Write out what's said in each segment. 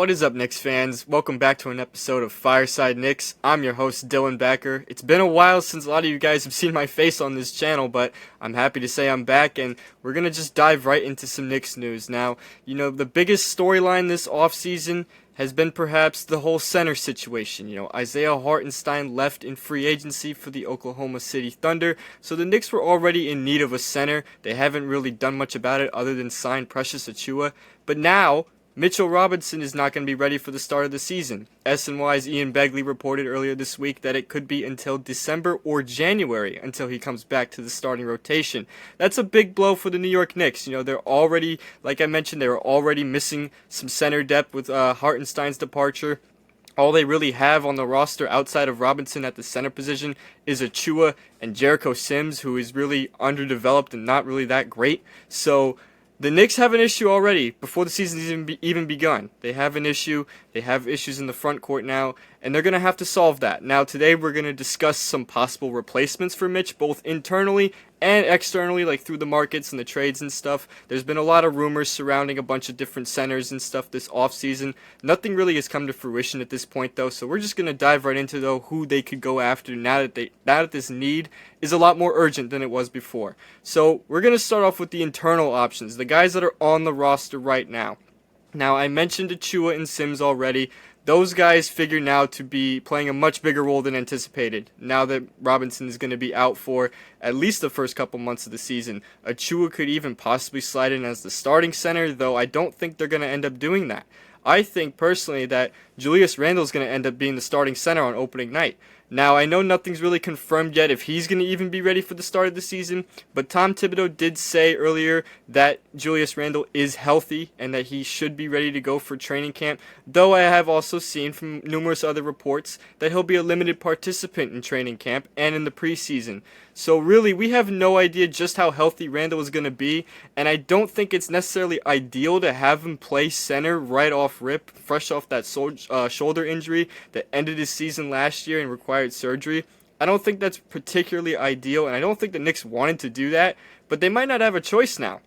What is up, Knicks fans? Welcome back to an episode of Fireside Knicks. I'm your host, Dylan Backer. It's been a while since a lot of you guys have seen my face on this channel, but I'm happy to say I'm back, and we're going to just dive right into some Knicks news. Now, the biggest storyline this offseason has been perhaps the whole center situation. Isaiah Hartenstein left in free agency for the Oklahoma City Thunder, so the Knicks were already in need of a center. They haven't really done much about it other than sign Precious Achiuwa, but now Mitchell Robinson is not going to be ready for the start of the season. SNY's Ian Begley reported earlier this week that it could be until December or January until he comes back to the starting rotation. That's a big blow for the New York Knicks. They're already, like I mentioned, they were already missing some center depth with Hartenstein's departure. All they really have on the roster outside of Robinson at the center position is Achiuwa and Jericho Sims, who is really underdeveloped and not really that great. So the Knicks have an issue already before the season's even begun. They have an issue. They have issues in the front court now, and they're going to have to solve that. Now, today we're going to discuss some possible replacements for Mitch, both internally and externally, like through the markets and the trades and stuff. There's been a lot of rumors surrounding a bunch of different centers and stuff this offseason. Nothing really has come to fruition at this point, though, so we're just going to dive right into, who they could go after now that this need is a lot more urgent than it was before. So we're going to start off with the internal options, the guys that are on the roster right now. Now, I mentioned Achiuwa and Sims already. Those guys figure now to be playing a much bigger role than anticipated, now that Robinson is going to be out for at least the first couple months of the season. Achiuwa could even possibly slide in as the starting center, though I don't think they're going to end up doing that. I think personally that Julius Randle is going to end up being the starting center on opening night. Now, I know nothing's really confirmed yet if he's going to even be ready for the start of the season, but Tom Thibodeau did say earlier that Julius Randle is healthy and that he should be ready to go for training camp, though I have also seen from numerous other reports that he'll be a limited participant in training camp and in the preseason. So really, we have no idea just how healthy Randle is going to be, and I don't think it's necessarily ideal to have him play center right off rip, fresh off that shoulder injury that ended his season last year and required surgery. I don't think that's particularly ideal, and I don't think the Knicks wanted to do that, but they might not have a choice now.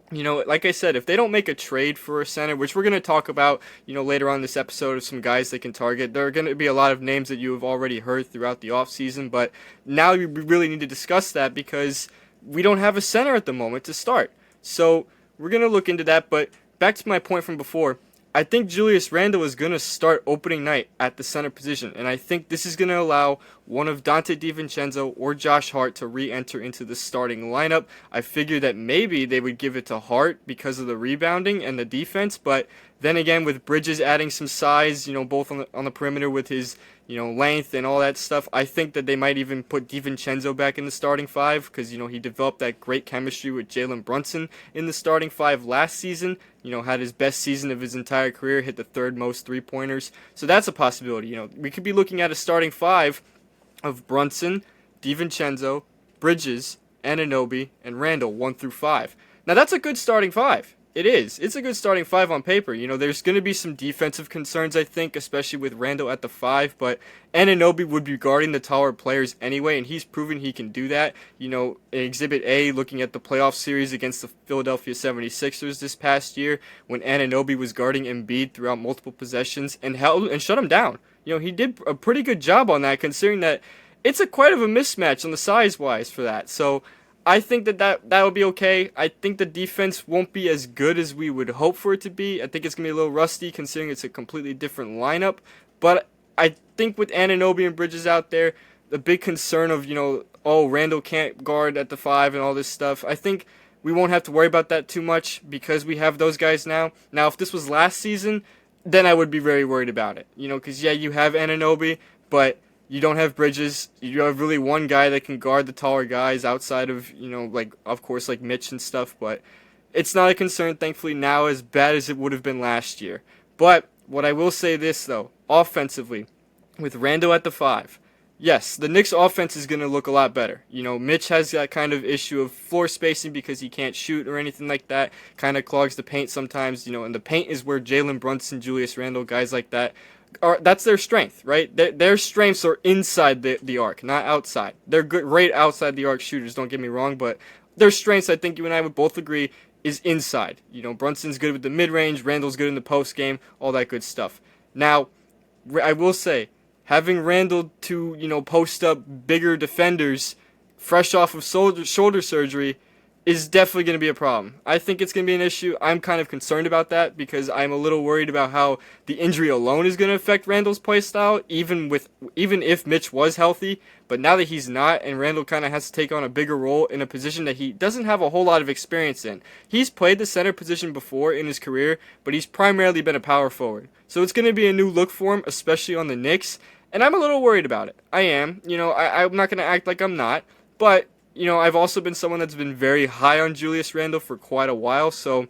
Like I said, if they don't make a trade for a center, which we're going to talk about, later on in this episode of some guys they can target, there are going to be a lot of names that you have already heard throughout the offseason, but now we really need to discuss that because we don't have a center at the moment to start. So we're going to look into that, but back to my point from before, I think Julius Randle is going to start opening night at the center position, and I think this is going to allow one of Dante DiVincenzo or Josh Hart to re-enter into the starting lineup. I figured that maybe they would give it to Hart because of the rebounding and the defense, but then again, with Bridges adding some size, both on the perimeter with his, length and all that stuff, I think that they might even put DiVincenzo back in the starting five because, he developed that great chemistry with Jalen Brunson in the starting five last season, had his best season of his entire career, hit the third most three-pointers. So that's a possibility. We could be looking at a starting five of Brunson, DiVincenzo, Bridges, Anunoby, and Randle 1 through 5. Now that's a good starting five. It is. It's a good starting five on paper. There's going to be some defensive concerns, I think, especially with Randle at the 5, but Anunoby would be guarding the taller players anyway, and he's proven he can do that. In Exhibit A, looking at the playoff series against the Philadelphia 76ers this past year, when Anunoby was guarding Embiid throughout multiple possessions and shut him down. He did a pretty good job on that, considering that it's quite of a mismatch on the size-wise for that. So I think that will be okay. I think the defense won't be as good as we would hope for it to be. I think it's going to be a little rusty considering it's a completely different lineup. But I think with Anunoby and Bridges out there, the big concern of, Randle can't guard at the 5 and all this stuff, I think we won't have to worry about that too much because we have those guys now. Now, if this was last season, then I would be very worried about it. Because, yeah, you have Anunoby, but you don't have Bridges. You have really one guy that can guard the taller guys outside of, of course, like Mitch and stuff. But it's not a concern, thankfully, now as bad as it would have been last year. But what I will say this, though, offensively, with Randle at the 5, yes, the Knicks' offense is going to look a lot better. Mitch has that kind of issue of floor spacing because he can't shoot or anything like that. Kind of clogs the paint sometimes, and the paint is where Jalen Brunson, Julius Randle, guys like that, that's their strength, right? Their strengths are inside the arc, not outside. They're great outside the arc shooters, don't get me wrong, but their strengths, I think you and I would both agree, is inside. Brunson's good with the mid-range, Randall's good in the post game, all that good stuff. Now, I will say, having Randall to, post up bigger defenders fresh off of shoulder surgery is definitely going to be a problem. I think it's going to be an issue. I'm kind of concerned about that because I'm a little worried about how the injury alone is going to affect Randall's play style, even if Mitch was healthy. But now that he's not, and Randall kind of has to take on a bigger role in a position that he doesn't have a whole lot of experience in. He's played the center position before in his career, but he's primarily been a power forward. So it's going to be a new look for him, especially on the Knicks, and I'm a little worried about it. I am. I'm not going to act like I'm not, but I've also been someone that's been very high on Julius Randle for quite a while, so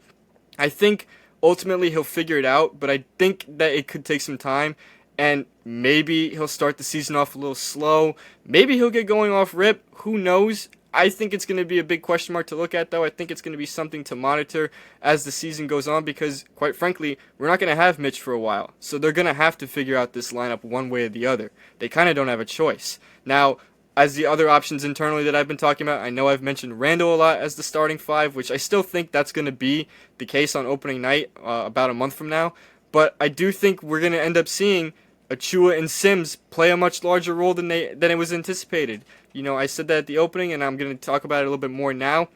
I think ultimately he'll figure it out, but I think that it could take some time, and maybe he'll start the season off a little slow. Maybe he'll get going off rip. Who knows? I think it's going to be a big question mark to look at, though. I think it's going to be something to monitor as the season goes on because, quite frankly, we're not going to have Mitch for a while, so they're going to have to figure out this lineup one way or the other. They kind of don't have a choice. Now, as the other options internally that I've been talking about, I know I've mentioned Randall a lot as the starting five, which I still think that's going to be the case on opening night about a month from now. But I do think we're going to end up seeing Achua and Sims play a much larger role than it was anticipated. I said that at the opening, and I'm going to talk about it a little bit more now.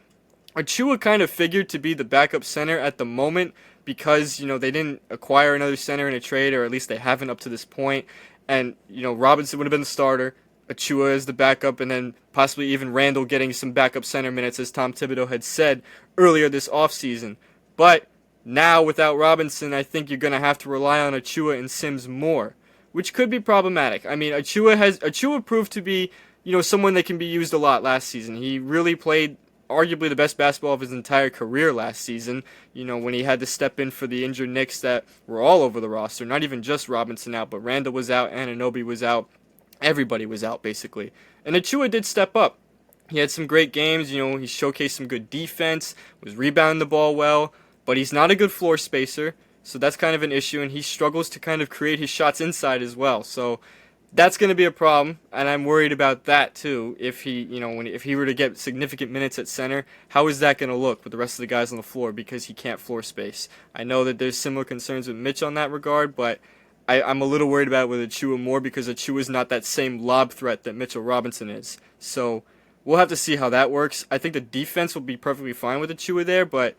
Achua kind of figured to be the backup center at the moment because, they didn't acquire another center in a trade, or at least they haven't up to this point. And, Robinson would have been the starter. Achua as the backup, and then possibly even Randall getting some backup center minutes, as Tom Thibodeau had said earlier this offseason. But now, without Robinson, I think you're going to have to rely on Achua and Sims more, which could be problematic. I mean, Achua proved to be, someone that can be used a lot last season. He really played arguably the best basketball of his entire career last season, when he had to step in for the injured Knicks that were all over the roster, not even just Robinson out, but Randall was out, Anunoby was out. Everybody was out, basically. And Achua did step up. He had some great games. He showcased some good defense, was rebounding the ball well, but he's not a good floor spacer, so that's kind of an issue, and he struggles to kind of create his shots inside as well. So that's going to be a problem, and I'm worried about that too. If he, if he were to get significant minutes at center, how is that going to look with the rest of the guys on the floor because he can't floor space? I know that there's similar concerns with Mitch on that regard, but I'm a little worried about it with Achua more because Achua is not that same lob threat that Mitchell Robinson is. So we'll have to see how that works. I think the defense will be perfectly fine with Achua there, but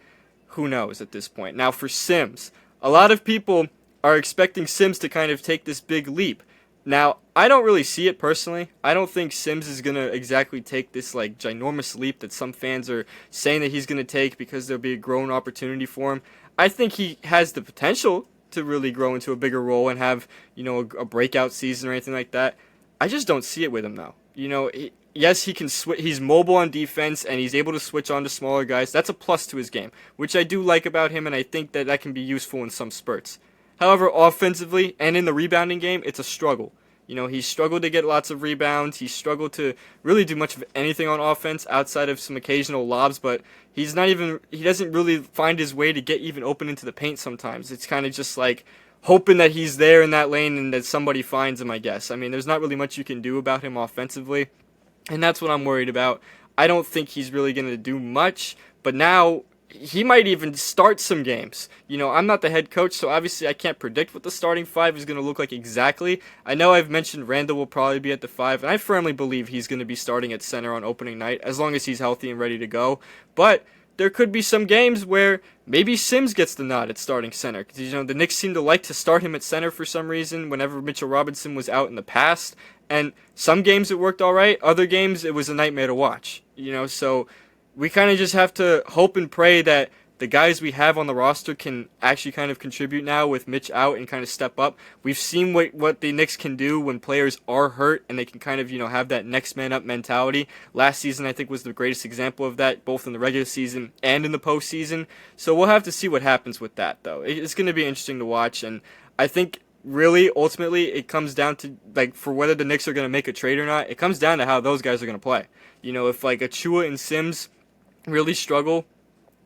who knows at this point. Now for Sims, a lot of people are expecting Sims to kind of take this big leap. Now, I don't really see it personally. I don't think Sims is going to exactly take this ginormous leap that some fans are saying that he's going to take because there'll be a growing opportunity for him. I think he has the potential to really grow into a bigger role and have, a breakout season or anything like that. I just don't see it with him though. Yes, he can switch. He's mobile on defense and he's able to switch on to smaller guys. That's a plus to his game, which I do like about him, and I think that can be useful in some spurts. However, offensively and in the rebounding game, it's a struggle. He struggled to get lots of rebounds. He struggled to really do much of anything on offense outside of some occasional lobs, but he doesn't really find his way to get even open into the paint sometimes. It's kind of just hoping that he's there in that lane and that somebody finds him, I guess. I mean, there's not really much you can do about him offensively, and that's what I'm worried about. I don't think he's really going to do much, but now he might even start some games. I'm not the head coach, so obviously I can't predict what the starting five is going to look like exactly. I know I've mentioned Randall will probably be at the 5, and I firmly believe he's going to be starting at center on opening night, as long as he's healthy and ready to go. But there could be some games where maybe Sims gets the nod at starting center. Because, the Knicks seem to like to start him at center for some reason whenever Mitchell Robinson was out in the past. And some games it worked all right. Other games it was a nightmare to watch. So we kind of just have to hope and pray that the guys we have on the roster can actually kind of contribute now with Mitch out and kind of step up. We've seen what the Knicks can do when players are hurt and they can kind of, have that next man up mentality. Last season, I think, was the greatest example of that, both in the regular season and in the postseason. So we'll have to see what happens with that, though. It's going to be interesting to watch, and I think really, ultimately, it comes down to, for whether the Knicks are going to make a trade or not, it comes down to how those guys are going to play. If, Achua and Sims really struggle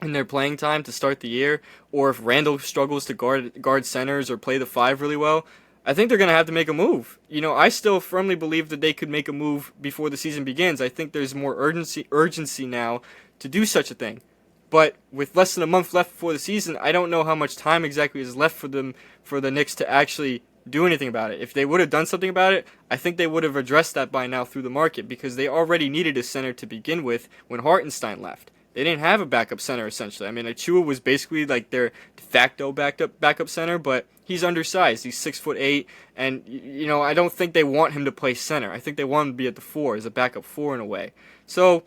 in their playing time to start the year, or if Randall struggles to guard centers or play the 5 really well, I think they're going to have to make a move. I still firmly believe that they could make a move before the season begins. I think there's more urgency now to do such a thing. But with less than a month left before the season, I don't know how much time exactly is left for the Knicks to actually do anything about it. If they would have done something about it, I think they would have addressed that by now through the market, because they already needed a center to begin with when Hartenstein left. They didn't have a backup center, essentially. I mean, Achua was basically like their de facto backup center, but he's undersized. He's 6'8", and I don't think they want him to play center. I think they want him to be at the 4 as a backup 4 in a way. So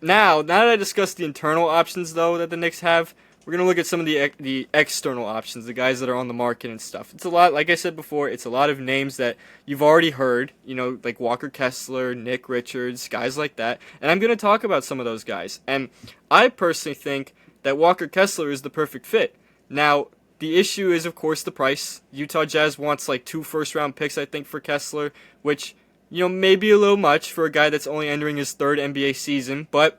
now that I discussed the internal options, though, that the Knicks have, we're going to look at some of the external options, the guys that are on the market and stuff. It's a lot, like I said before, it's a lot of names that you've already heard, like Walker Kessler, Nick Richards, guys like that. And I'm going to talk about some of those guys. And I personally think that Walker Kessler is the perfect fit. Now, the issue is, of course, the price. Utah Jazz wants like 2 first-round picks, I think, for Kessler, which, may be a little much for a guy that's only entering his 3rd NBA season, but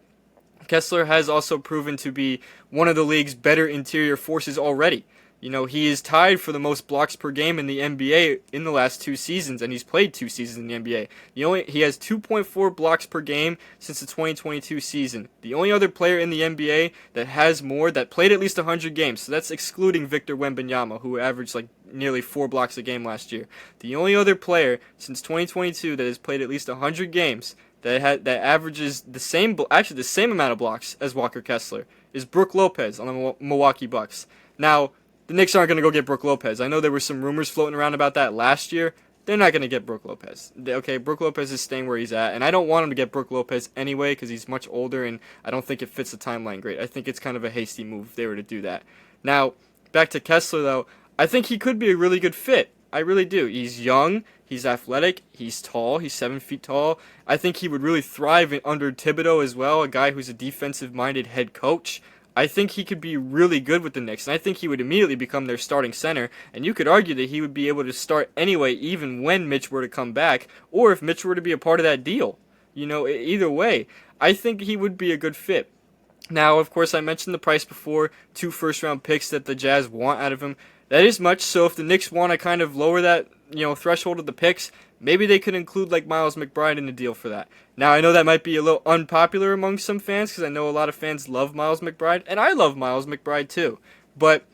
Kessler has also proven to be one of the league's better interior forces already. He is tied for the most blocks per game in the NBA in the last 2 seasons, and he's played 2 seasons in the NBA. He has 2.4 blocks per game since the 2022 season. The only other player in the NBA that has more, that played at least 100 games, so that's excluding Victor Wembanyama, who averaged like nearly 4 blocks a game last year. The only other player since 2022 that has played at least 100 games that averages the same amount of blocks as Walker Kessler is Brook Lopez on the Milwaukee Bucks. Now, the Knicks aren't going to go get Brook Lopez. I know there were some rumors floating around about that last year. They're not going to get Brook Lopez. Okay, Brook Lopez is staying where he's at, and I don't want him to get Brook Lopez anyway because he's much older, and I don't think it fits the timeline great. I think it's kind of a hasty move if they were to do that. Now, back to Kessler, though. I think he could be a really good fit. I really do. He's young, he's athletic, he's tall, he's 7 feet tall. I think he would really thrive under Thibodeau as well, a guy who's a defensive-minded head coach. I think he could be really good with the Knicks, and I think he would immediately become their starting center, and you could argue that he would be able to start anyway even when Mitch were to come back, or if Mitch were to be a part of that deal. Either way, I think he would be a good fit. Now, of course, I mentioned the price before, 2 first-round picks that the Jazz want out of him. That is much, so if the Knicks want to kind of lower that, threshold of the picks, maybe they could include like Miles McBride in the deal for that. Now, I know that might be a little unpopular among some fans because I know a lot of fans love Miles McBride, and I love Miles McBride too. But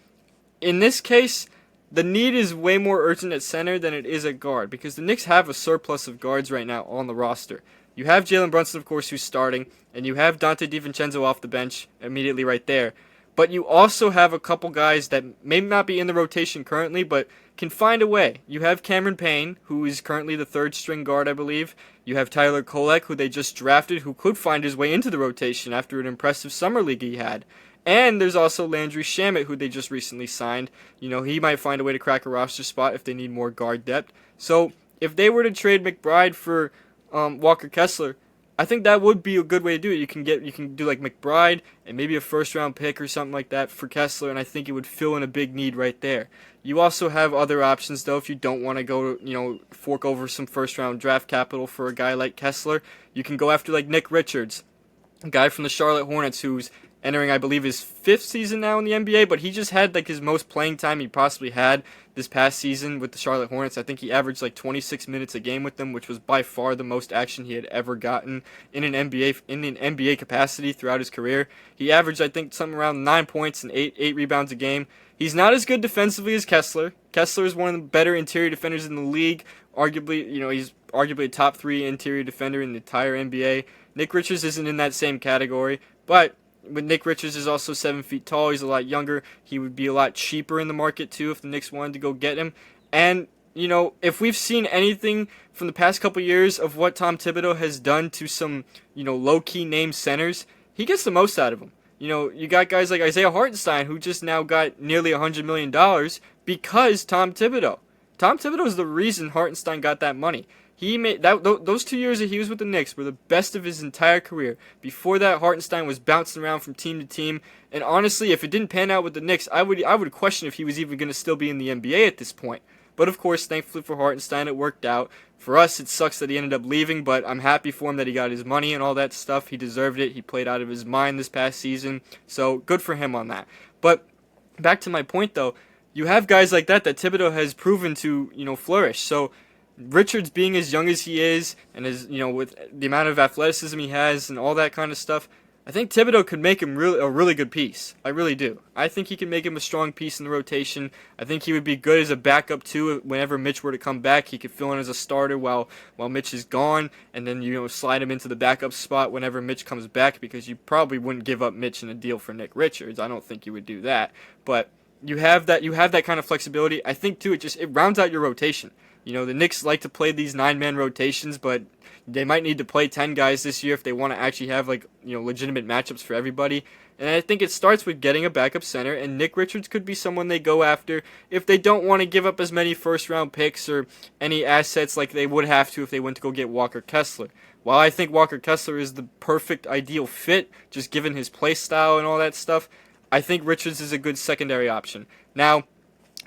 in this case, the need is way more urgent at center than it is at guard because the Knicks have a surplus of guards right now on the roster. You have Jalen Brunson, of course, who's starting, and you have Dante DiVincenzo off the bench immediately right there. But you also have a couple guys that may not be in the rotation currently, but can find a way. You have Cameron Payne, who is currently the 3rd-string guard, I believe. You have Tyler Kolek, who they just drafted, who could find his way into the rotation after an impressive summer league he had. And there's also Landry Shamet, who they just recently signed. He might find a way to crack a roster spot if they need more guard depth. So if they were to trade McBride for Walker Kessler, I think that would be a good way to do it. You can do like McBride and maybe a 1st-round pick or something like that for Kessler, and I think it would fill in a big need right there. You also have other options, though, if you don't want to go, fork over some 1st-round draft capital for a guy like Kessler. You can go after like Nick Richards, a guy from the Charlotte Hornets who's entering, I believe, his 5th season now in the NBA, but he just had like his most playing time he possibly had this past season with the Charlotte Hornets. I think he averaged like 26 minutes a game with them, which was by far the most action he had ever gotten in an NBA capacity throughout his career. He averaged, I think, something around 9 points and 8 rebounds a game. He's not as good defensively as Kessler. Kessler is one of the better interior defenders in the league. Arguably, he's arguably a top 3 interior defender in the entire NBA. Nick Richards isn't in that same category, but Nick Richards is also 7 feet tall. He's a lot younger. He would be a lot cheaper in the market, too, if the Knicks wanted to go get him. And, if we've seen anything from the past couple years of what Tom Thibodeau has done to some, low-key name centers, he gets the most out of them. You got guys like Isaiah Hartenstein, who just now got nearly $100 million because Tom Thibodeau. Tom Thibodeau is the reason Hartenstein got that money. He made those 2 years that he was with the Knicks were the best of his entire career. Before that, Hartenstein was bouncing around from team to team, and honestly, if it didn't pan out with the Knicks, I would question if he was even going to still be in the NBA at this point. But of course, thankfully for Hartenstein, it worked out. For us, it sucks that he ended up leaving, but I'm happy for him that he got his money and all that stuff. He deserved it. He played out of his mind this past season, so good for him on that. But back to my point, though, you have guys like that Thibodeau has proven to, flourish. So Richards, being as young as he is, and as with the amount of athleticism he has and all that kind of stuff, I I think Thibodeau could make him a really good piece. I really do. I think he can make him a strong piece in the rotation. I think he would be good as a backup too. Whenever Mitch were to come back, he could fill in as a starter while Mitch is gone, and then slide him into the backup spot whenever Mitch comes back. Because you probably wouldn't give up Mitch in a deal for Nick Richards. I don't think you would do that. But you have that kind of flexibility. I think too it rounds out your rotation. The Knicks like to play these 9-man rotations, but they might need to play 10 guys this year if they want to actually have legitimate matchups for everybody. And I think it starts with getting a backup center, and Nick Richards could be someone they go after if they don't want to give up as many first-round picks or any assets like they would have to if they went to go get Walker Kessler. While I think Walker Kessler is the perfect ideal fit, just given his play style and all that stuff, I think Richards is a good secondary option. Now,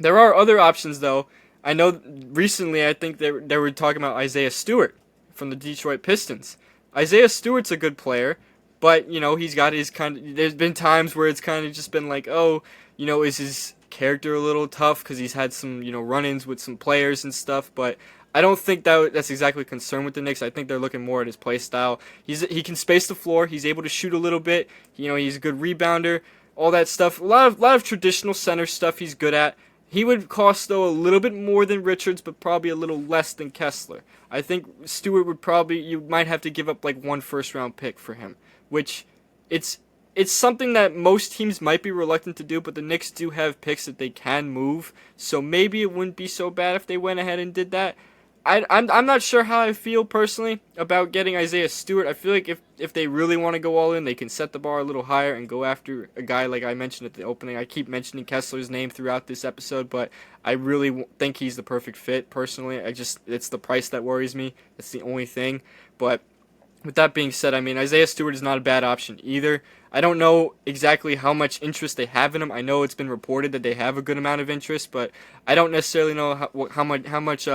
there are other options though. I know recently I think they were talking about Isaiah Stewart from the Detroit Pistons. Isaiah Stewart's a good player, but he's got his there's been times where it's kind of just been like, oh, is his character a little tough because he's had some run-ins with some players and stuff, but I don't think that's exactly a concern with the Knicks. I think they're looking more at his play style. He can space the floor. He's able to shoot a little bit. He's a good rebounder. All that stuff. A lot of traditional center stuff he's good at. He would cost, though, a little bit more than Richards, but probably a little less than Kessler. I think Stewart you might have to give up like 1 first-round pick for him, which it's something that most teams might be reluctant to do, but the Knicks do have picks that they can move, so maybe it wouldn't be so bad if they went ahead and did that. I'm not sure how I feel personally about getting Isaiah Stewart. I feel like if they really want to go all in, they can set the bar a little higher and go after a guy like I mentioned at the opening. I keep mentioning Kessler's name throughout this episode, but I really think he's the perfect fit personally. It's the price that worries me. It's the only thing. But with that being said, I mean, Isaiah Stewart is not a bad option either. I don't know exactly how much interest they have in him. I know it's been reported that they have a good amount of interest, but I don't necessarily know how much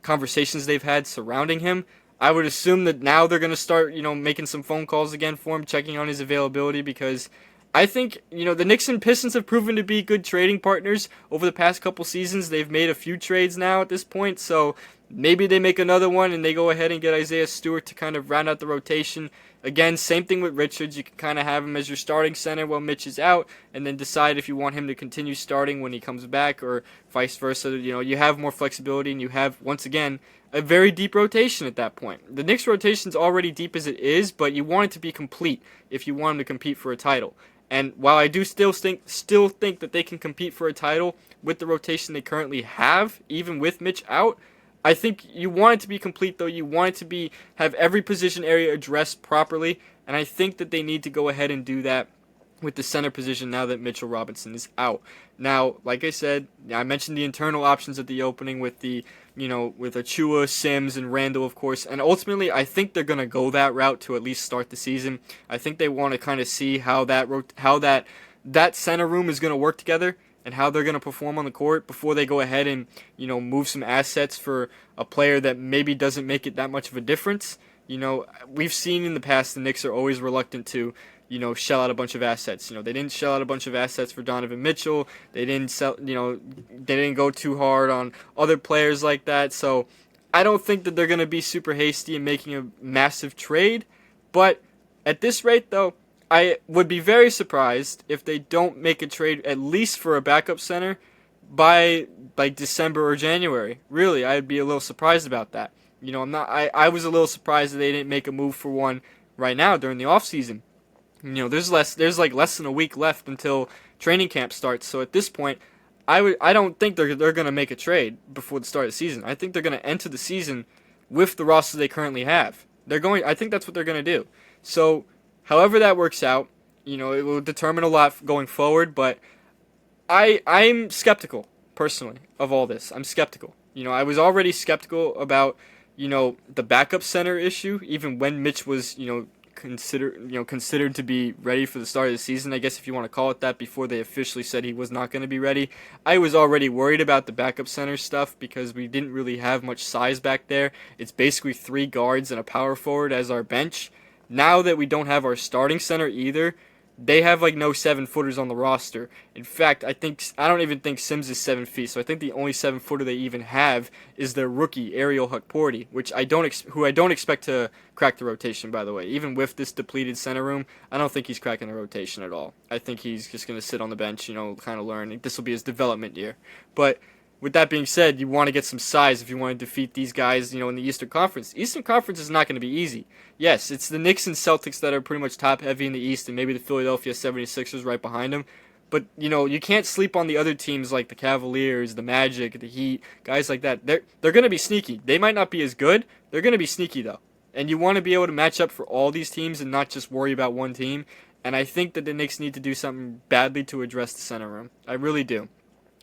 conversations they've had surrounding him. I would assume that now they're going to start, making some phone calls again for him, checking on his availability, because I think, the Knicks and Pistons have proven to be good trading partners over the past couple seasons. They've made a few trades now at this point, so maybe they make another one and they go ahead and get Isaiah Stewart to kind of round out the rotation. Again, same thing with Richards. You can kind of have him as your starting center while Mitch is out, and then decide if you want him to continue starting when he comes back, or vice versa. You have more flexibility, and you have, once again, a very deep rotation at that point. The Knicks rotation's already deep as it is, but you want it to be complete if you want them to compete for a title. And while I do still think that they can compete for a title with the rotation they currently have, even with Mitch out, I think you want it to be complete, though. You want it to have every position area addressed properly, and I think that they need to go ahead and do that with the center position now that Mitchell Robinson is out. Now, like I said, I mentioned the internal options at the opening with with Achua, Sims, and Randall, of course, and ultimately I think they're going to go that route to at least start the season. I think they want to kind of see how that center room is going to work together and how they're going to perform on the court before they go ahead and, move some assets for a player that maybe doesn't make it that much of a difference. We've seen in the past the Knicks are always reluctant to, shell out a bunch of assets. They didn't shell out a bunch of assets for Donovan Mitchell. They didn't they didn't go too hard on other players like that. So I don't think that they're going to be super hasty in making a massive trade. But at this rate, though, I would be very surprised if they don't make a trade at least for a backup center by like December or January. Really, I'd be a little surprised about that. I was a little surprised that they didn't make a move for one right now during the offseason. There's less than a week left until training camp starts. So at this point, I don't think they're going to make a trade before the start of the season. I think they're going to enter the season with the roster they currently have. I think that's what they're going to do. So however that works out, it will determine a lot going forward, but I'm skeptical, personally, of all this. I'm skeptical. I was already skeptical about, the backup center issue, even when Mitch was, considered to be ready for the start of the season, I guess if you want to call it that, before they officially said he was not going to be ready. I was already worried about the backup center stuff because we didn't really have much size back there. It's basically 3 guards and a power forward as our bench. Now that we don't have our starting center either, they have like no 7-footers on the roster. In fact, I don't even think Sims is 7 feet. So I think the only 7-footer they even have is their rookie Ariel Hukporti, which who I don't expect to crack the rotation. By the way, even with this depleted center room, I don't think he's cracking the rotation at all. I think he's just going to sit on the bench, kind of learn. This will be his development year. But with that being said, you want to get some size if you want to defeat these guys, in the Eastern Conference. Eastern Conference is not going to be easy. Yes, it's the Knicks and Celtics that are pretty much top heavy in the East, and maybe the Philadelphia 76ers right behind them. But, you can't sleep on the other teams like the Cavaliers, the Magic, the Heat, guys like that. They're going to be sneaky. They might not be as good. They're going to be sneaky, though. And you want to be able to match up for all these teams and not just worry about one team. And I think that the Knicks need to do something badly to address the center room. I really do.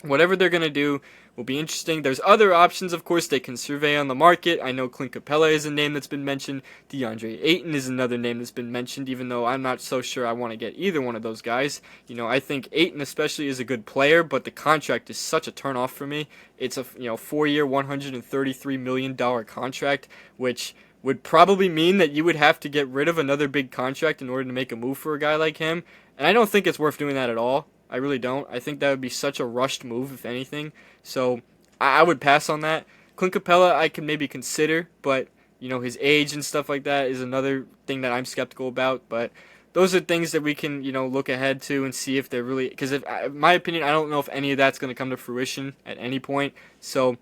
Whatever they're going to do will be interesting. There's other options, of course, they can survey on the market. I know Clint Capella is a name that's been mentioned. DeAndre Ayton is another name that's been mentioned, even though I'm not so sure I want to get either one of those guys. I think Ayton especially is a good player, but the contract is such a turnoff for me. It's a 4-year, $133 million contract, which would probably mean that you would have to get rid of another big contract in order to make a move for a guy like him. And I don't think it's worth doing that at all. I really don't. I think that would be such a rushed move, if anything. So I would pass on that. Clint Capella I can maybe consider, but his age and stuff like that is another thing that I'm skeptical about. But those are things that we can look ahead to and see if they're really, because in my opinion, I don't know if any of that's going to come to fruition at any point. So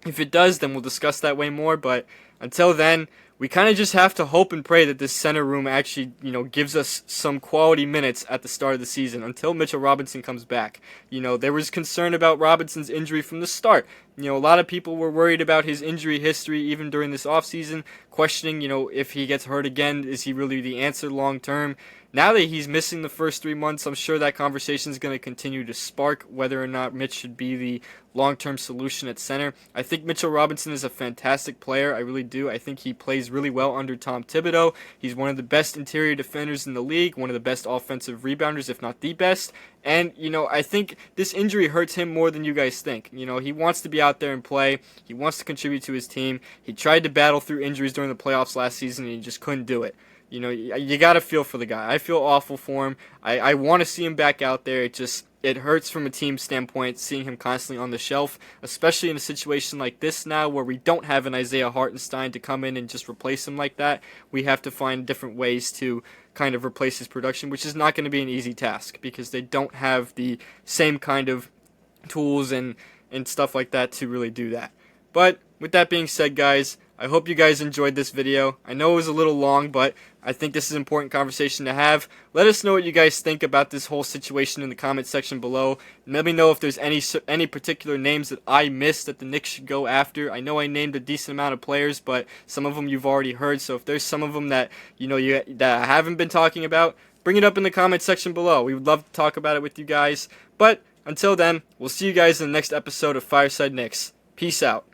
if it does, then we'll discuss that way more. But until then, we kind of just have to hope and pray that this center room actually, gives us some quality minutes at the start of the season until Mitchell Robinson comes back. There was concern about Robinson's injury from the start. A lot of people were worried about his injury history even during this offseason, questioning, if he gets hurt again, is he really the answer long term? Now that he's missing the first 3 months, I'm sure that conversation is going to continue to spark whether or not Mitch should be the long-term solution at center. I think Mitchell Robinson is a fantastic player. I really do. I think he plays really well under Tom Thibodeau. He's one of the best interior defenders in the league, one of the best offensive rebounders, if not the best. And, I think this injury hurts him more than you guys think. He wants to be out there and play. He wants to contribute to his team. He tried to battle through injuries during the playoffs last season, and he just couldn't do it. You got to feel for the guy. I feel awful for him. I want to see him back out there. It hurts from a team standpoint seeing him constantly on the shelf, especially in a situation like this now where we don't have an Isaiah Hartenstein to come in and just replace him like that. We have to find different ways to kind of replace his production, which is not going to be an easy task because they don't have the same kind of tools and stuff like that to really do that. But with that being said, guys, I hope you guys enjoyed this video. I know it was a little long, but I think this is an important conversation to have. Let us know what you guys think about this whole situation in the comment section below. And let me know if there's any particular names that I missed that the Knicks should go after. I know I named a decent amount of players, but some of them you've already heard. So if there's some of them that that I haven't been talking about, bring it up in the comment section below. We would love to talk about it with you guys. But until then, we'll see you guys in the next episode of Fireside Knicks. Peace out.